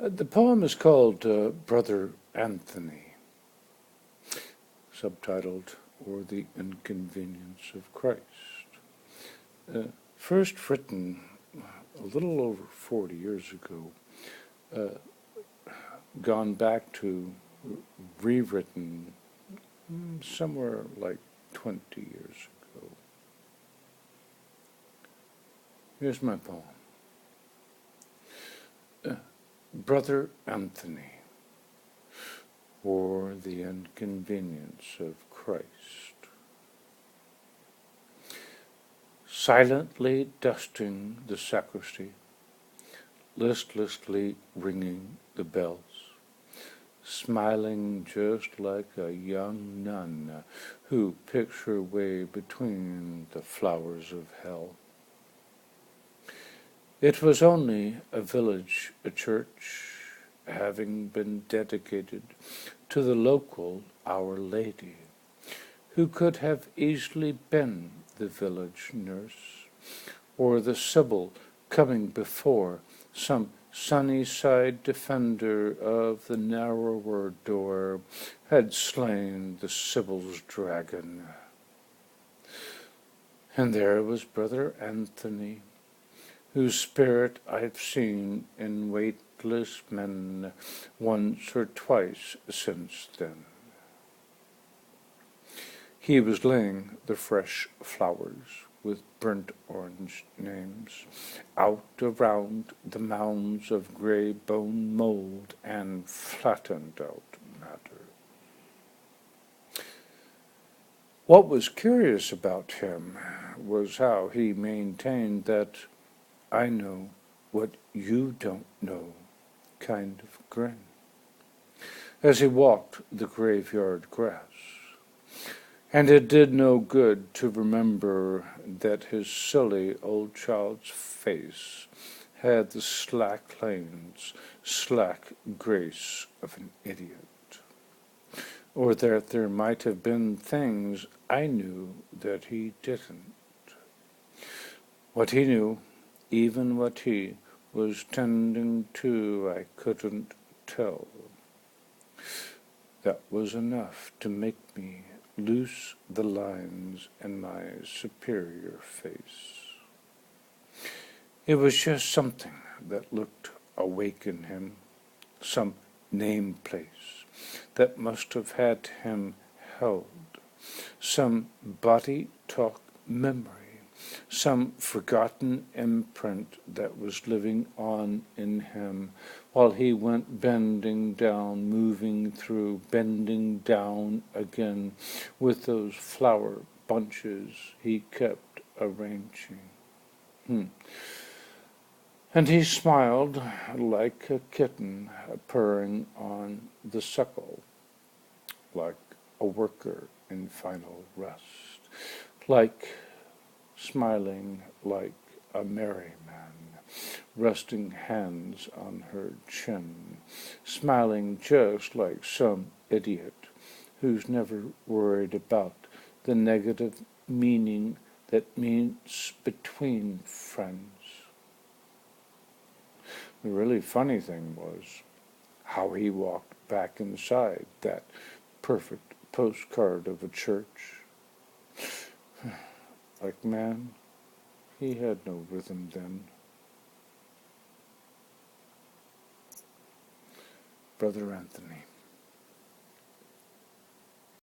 The poem is called Brother Anthony, subtitled Or the Inconvenience of Christ. First written a little over 40 years ago, gone back to rewritten somewhere like 20 years ago. Here's my poem. Brother Anthony, or the Inconvenience of Christ. Silently dusting the sacristy, listlessly ringing the bells, smiling just like a young nun who picks her way between the flowers of hell. It was only a village, a church, having been dedicated to the local Our Lady, who could have easily been the village nurse, or the Sibyl coming before some sunny side defender of the narrower door had slain the Sibyl's dragon. And there was Brother Anthony, whose spirit I've seen in weightless men once or twice since then. He was laying the fresh flowers with burnt orange names out around the mounds of grey bone mould and flattened out matter. What was curious about him was how he maintained that I know what you don't know kind of grin as he walked the graveyard grass. And it did no good to remember that his silly old child's face had the slack lines, slack grace of an idiot, or that there might have been things I knew that he didn't. What he knew, even what he was tending to, I couldn't tell. That was enough to make me loose the lines in my superior face. It was just something that looked awake in him, some name place that must have had him held, some body talk memory, some forgotten imprint that was living on in him while he went bending down, moving through, bending down again with those flower bunches he kept arranging. And he smiled like a kitten purring on the suckle, like a worker in final rest, smiling like a merry man, resting hands on her chin, smiling just like some idiot who's never worried about the negative meaning that means between friends. The really funny thing was how he walked back inside that perfect postcard of a church. Like, man, he had no rhythm then. Brother Anthony.